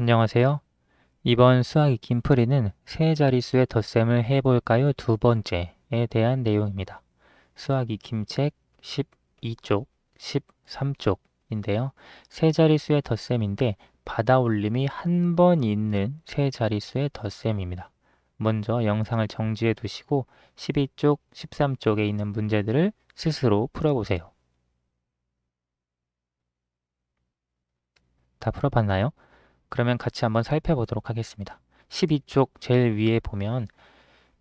안녕하세요. 이번 수학 익힘 풀이는 세 자릿수의 덧셈을 해볼까요? 두 번째에 대한 내용입니다. 수학 익힘 책 12쪽, 13쪽인데요. 세 자릿수의 덧셈인데 받아올림이 한 번 있는 세 자릿수의 덧셈입니다. 먼저 영상을 정지해 두시고 12쪽, 13쪽에 있는 문제들을 스스로 풀어보세요. 다 풀어봤나요? 그러면 같이 한번 살펴보도록 하겠습니다. 12쪽 제일 위에 보면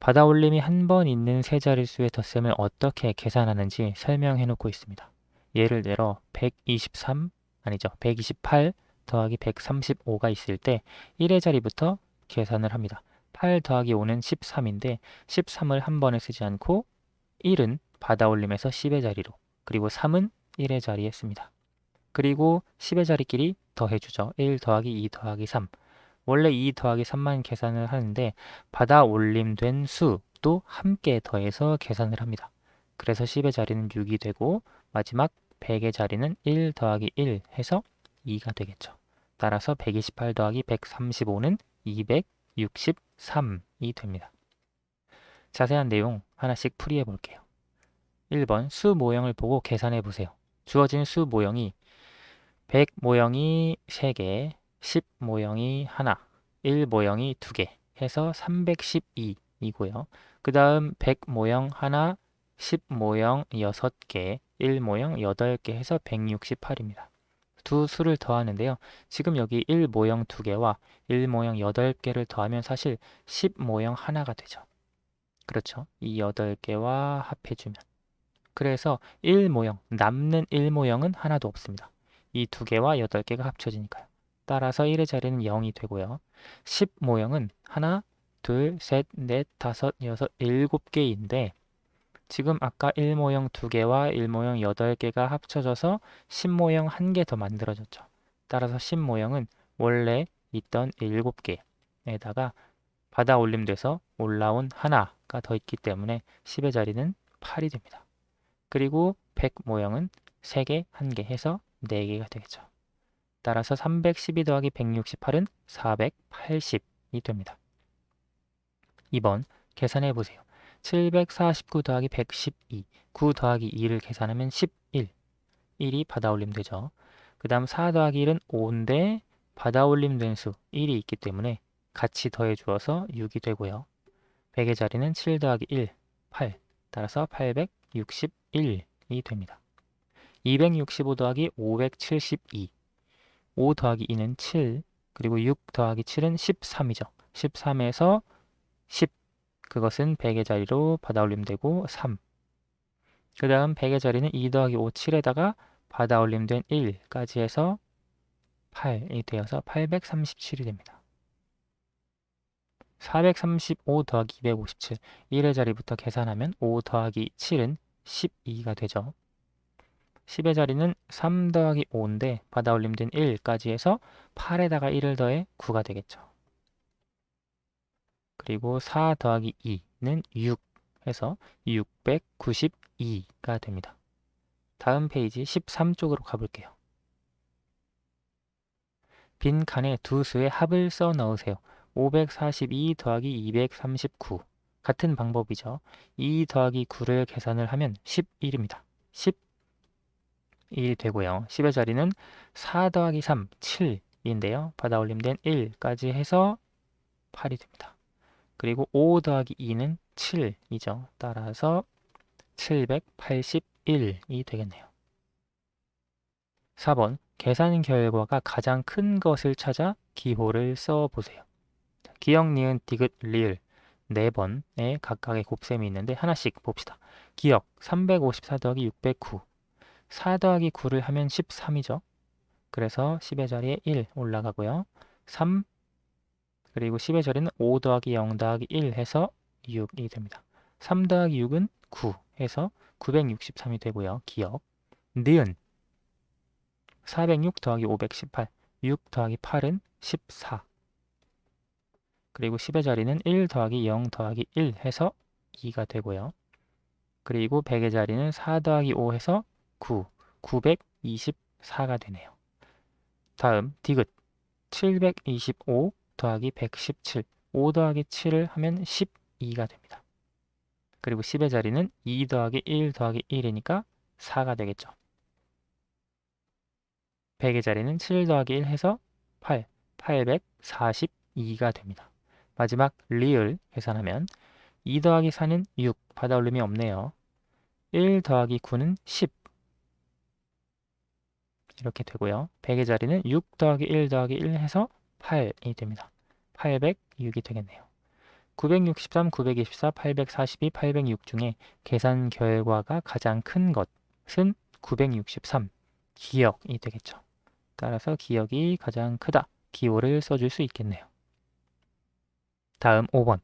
받아올림이 한 번 있는 세 자릿수의 덧셈을 어떻게 계산하는지 설명해 놓고 있습니다. 예를 들어 128 더하기 135가 있을 때 1의 자리부터 계산을 합니다. 8 더하기 5는 13인데 13을 한 번에 쓰지 않고 1은 받아올림에서 10의 자리로, 그리고 3은 1의 자리에 씁니다. 그리고 10의 자리끼리 더해주죠. 1 더하기 2 더하기 3. 원래 2 더하기 3만 계산을 하는데 받아 올림된 수도 함께 더해서 계산을 합니다. 그래서 10의 자리는 6이 되고 마지막 100의 자리는 1 더하기 1 해서 2가 되겠죠. 따라서 128 더하기 135는 263이 됩니다. 자세한 내용 하나씩 풀이해 볼게요. 1번 수 모형을 보고 계산해 보세요. 주어진 수 모형이 100 모형이 3개, 10 모형이 하나, 1 모형이 2개 해서 312이고요. 그 다음 100 모형 하나, 10 모형 6개, 1 모형 8개 해서 168입니다. 두 수를 더하는데요. 지금 여기 1 모형 2개와 1 모형 8개를 더하면 사실 10 모형 하나가 되죠. 그렇죠. 이 8개와 합해주면. 그래서 1 모형, 남는 1 모형은 하나도 없습니다. 이 2개와 8개가 합쳐지니까요. 따라서 1의 자리는 0이 되고요. 10 모형은 하나, 둘, 셋, 넷, 다섯, 여섯, 7개인데 지금 아까 1 모형 2개와 1 모형 8개가 합쳐져서 10 모형 1개 더 만들어졌죠. 따라서 10 모형은 원래 있던 7개에다가 받아 올림돼서 올라온 하나가 더 있기 때문에 10의 자리는 8이 됩니다. 그리고 100 모형은 3개, 1개 해서 4개가 되겠죠. 따라서 312 더하기 168은 480이 됩니다. 2번 계산해 보세요. 749 더하기 112, 9 더하기 2를 계산하면 11, 1이 받아올림 되죠. 그 다음 4 더하기 1은 5인데 받아올림 된 수 1이 있기 때문에 같이 더해 주어서 6이 되고요. 100의 자리는 7 더하기 1, 8, 따라서 861이 됩니다. 265 더하기 572, 5 더하기 2는 7, 그리고 6 더하기 7은 13이죠. 13에서 10, 그것은 100의 자리로 받아올림 되고 3. 그 다음 100의 자리는 2 더하기 5, 7에다가 받아올림 된 1까지 해서 8이 되어서 837이 됩니다. 435 더하기 257, 1의 자리부터 계산하면 5 더하기 7은 12가 되죠. 10의 자리는 3 더하기 5인데 받아올림 된 1까지 해서 8에다가 1을 더해 9가 되겠죠. 그리고 4 더하기 2는 6 해서 692가 됩니다. 다음 페이지 13쪽으로 가볼게요. 빈 칸에 두 수의 합을 써 넣으세요. 542 더하기 239. 같은 방법이죠. 2 더하기 9를 계산을 하면 11입니다. 11이 되고요. 10의 자리는 4 더하기 3, 7인데요. 받아올림된 1까지 해서 8이 됩니다. 그리고 5 더하기 2는 7이죠. 따라서 781이 되겠네요. 4번 계산 결과가 가장 큰 것을 찾아 기호를 써보세요. 기역, 니은, 디귿, 리을 4번에 각각의 곱셈이 있는데 하나씩 봅시다. 기역 354 더하기 609, 4 더하기 9를 하면 13이죠. 그래서 10의 자리에 1 올라가고요. 3, 그리고 10의 자리는 5 더하기 0 더하기 1 해서 6이 됩니다. 3 더하기 6은 9 해서 963이 되고요. 기역. 니은 406 더하기 518, 6 더하기 8은 14. 그리고 10의 자리는 1 더하기 0 더하기 1 해서 2가 되고요. 그리고 100의 자리는 4 더하기 5 해서 9, 924가 되네요. 다음 디귿 725 더하기 117, 5 더하기 7을 하면 12가 됩니다. 그리고 10의 자리는 2 더하기 1 더하기 1이니까 4가 되겠죠. 100의 자리는 7 더하기 1 해서 8, 842가 됩니다. 마지막 리을 계산하면 2 더하기 4는 6, 받아올림이 없네요. 1 더하기 9는 10 이렇게 되고요. 100의 자리는 6 더하기 1 더하기 1 해서 8이 됩니다. 806이 되겠네요. 963, 924, 842, 806 중에 계산 결과가 가장 큰 것은 963, 기역이 되겠죠. 따라서 기역이 가장 크다. 기호를 써줄 수 있겠네요. 다음 5번.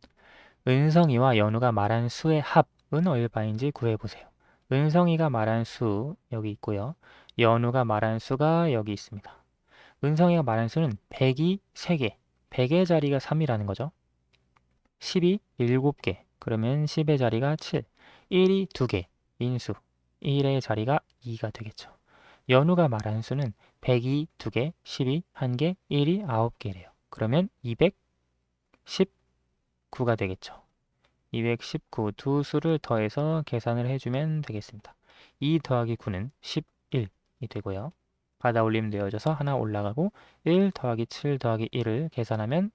은성이와 연우가 말한 수의 합은 얼마인지 구해보세요. 은성이가 말한 수 여기 있고요. 연우가 말한 수가 여기 있습니다. 은성이가 말한 수는 100이 3개, 100의 자리가 3이라는 거죠. 10이 7개, 그러면 10의 자리가 7, 1이 2개, 인수, 1의 자리가 2가 되겠죠. 연우가 말한 수는 100이 2개, 10이 1개, 1이 9개래요. 그러면 219가 되겠죠. 219 두 수를 더해서 계산을 해주면 되겠습니다. 2 더하기 9는 11이 되고요. 받아올림 되어져서 하나 올라가고 1 더하기 7 더하기 1을 계산하면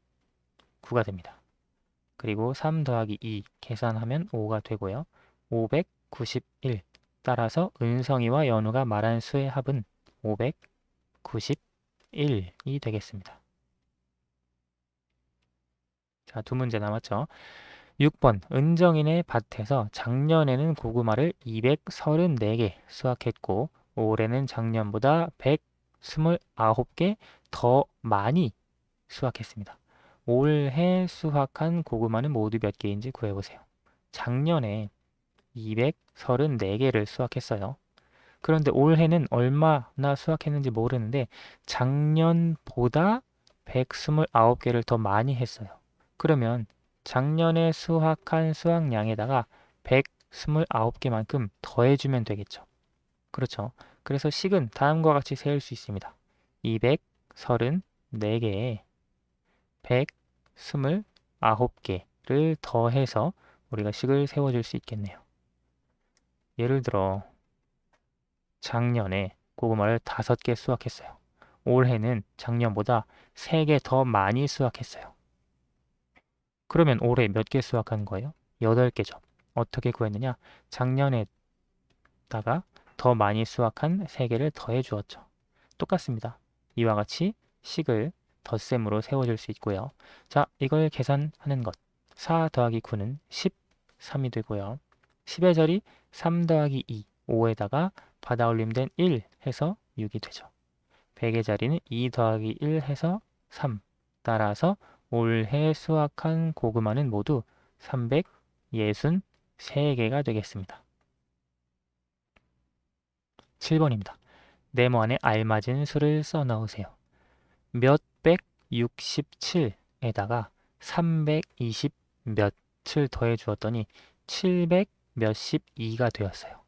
9가 됩니다. 그리고 3 더하기 2 계산하면 5가 되고요. 591. 따라서 은성이와 연우가 말한 수의 합은 591이 되겠습니다. 자, 두 문제 남았죠. 6번. 은정이네 밭에서 작년에는 고구마를 234개 수확했고 올해는 작년보다 129개 더 많이 수확했습니다. 올해 수확한 고구마는 모두 몇 개인지 구해보세요. 작년에 234개를 수확했어요. 그런데 올해는 얼마나 수확했는지 모르는데 작년보다 129개를 더 많이 했어요. 그러면 작년에 수확한 수확량에다가 129개만큼 더해주면 되겠죠. 그렇죠. 그래서 식은 다음과 같이 세울 수 있습니다. 234개에 129개를 더해서 우리가 식을 세워줄 수 있겠네요. 예를 들어 작년에 고구마를 5개 수확했어요. 올해는 작년보다 3개 더 많이 수확했어요. 그러면 올해 몇 개 수확한 거예요? 8개죠. 어떻게 구했느냐? 작년에다가 더 많이 수확한 3개를 더해 주었죠. 똑같습니다. 이와 같이 식을 덧셈으로 세워줄 수 있고요. 자, 이걸 계산하는 것. 4 더하기 9는 13이 되고요. 10의 자리 3 더하기 2, 5에다가 받아올림된 1 해서 6이 되죠. 100의 자리는 2 더하기 1 해서 3. 따라서 올해 수확한 고구마는 모두 363개가 되겠습니다. 7번입니다. 네모 안에 알맞은 수를 써 넣으세요. 몇백 67에다가 320 몇을 더해 주었더니 700 몇십 2가 되었어요.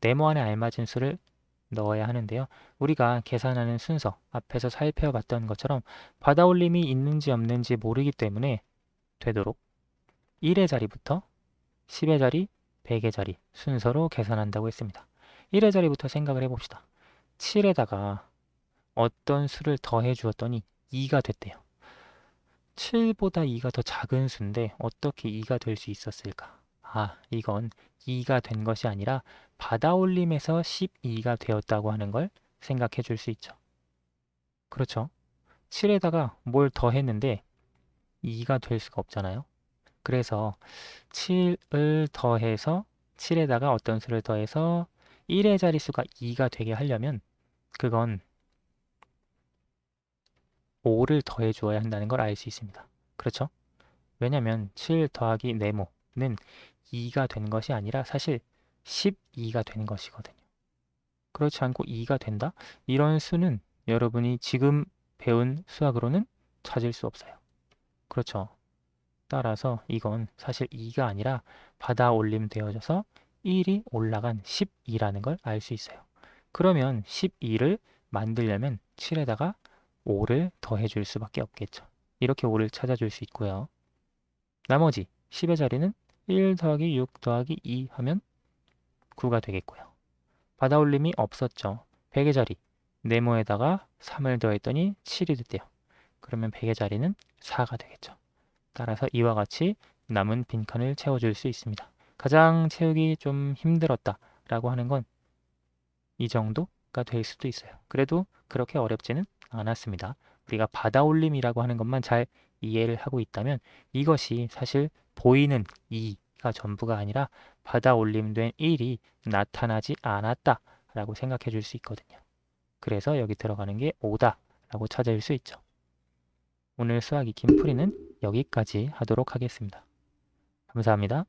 네모 안에 알맞은 수를 넣어야 하는데요. 우리가 계산하는 순서 앞에서 살펴봤던 것처럼 받아올림이 있는지 없는지 모르기 때문에 되도록 1의 자리부터 10의 자리, 100의 자리 순서로 계산한다고 했습니다. 1의 자리부터 생각을 해봅시다. 7에다가 어떤 수를 더해 주었더니 2가 됐대요. 7보다 2가 더 작은 수인데 어떻게 2가 될 수 있었을까? 이건 2가 된 것이 아니라 받아올림에서 12가 되었다고 하는 걸 생각해 줄 수 있죠. 그렇죠? 7에다가 뭘 더했는데 2가 될 수가 없잖아요. 그래서 7을 더해서 7에다가 어떤 수를 더해서 1의 자릿수가 2가 되게 하려면 그건 5를 더해 주어야 한다는 걸 알 수 있습니다. 그렇죠? 왜냐면 7 더하기 네모는 2가 된 것이 아니라 사실 12가 된 것이거든요. 그렇지 않고 2가 된다? 이런 수는 여러분이 지금 배운 수학으로는 찾을 수 없어요. 그렇죠? 따라서 이건 사실 2가 아니라 받아 올림 되어져서 1이 올라간 12라는 걸 알 수 있어요. 그러면 12를 만들려면 7에다가 5를 더해줄 수밖에 없겠죠. 이렇게 5를 찾아줄 수 있고요. 나머지 10의 자리는 1 더하기 6 더하기 2 하면 9가 되겠고요. 받아올림이 없었죠. 100의 자리 네모에다가 3을 더했더니 7이 됐대요. 그러면 100의 자리는 4가 되겠죠. 따라서 이와 같이 남은 빈칸을 채워줄 수 있습니다. 가장 채우기 좀 힘들었다 라고 하는 건 이 정도가 될 수도 있어요. 그래도 그렇게 어렵지는 않았습니다. 우리가 받아올림이라고 하는 것만 잘 이해를 하고 있다면 이것이 사실 보이는 2가 전부가 아니라 받아올림된 1이 나타나지 않았다 라고 생각해 줄 수 있거든요. 그래서 여기 들어가는 게 5다 라고 찾을 수 있죠. 오늘 수학 익힘 풀이는 여기까지 하도록 하겠습니다. 감사합니다.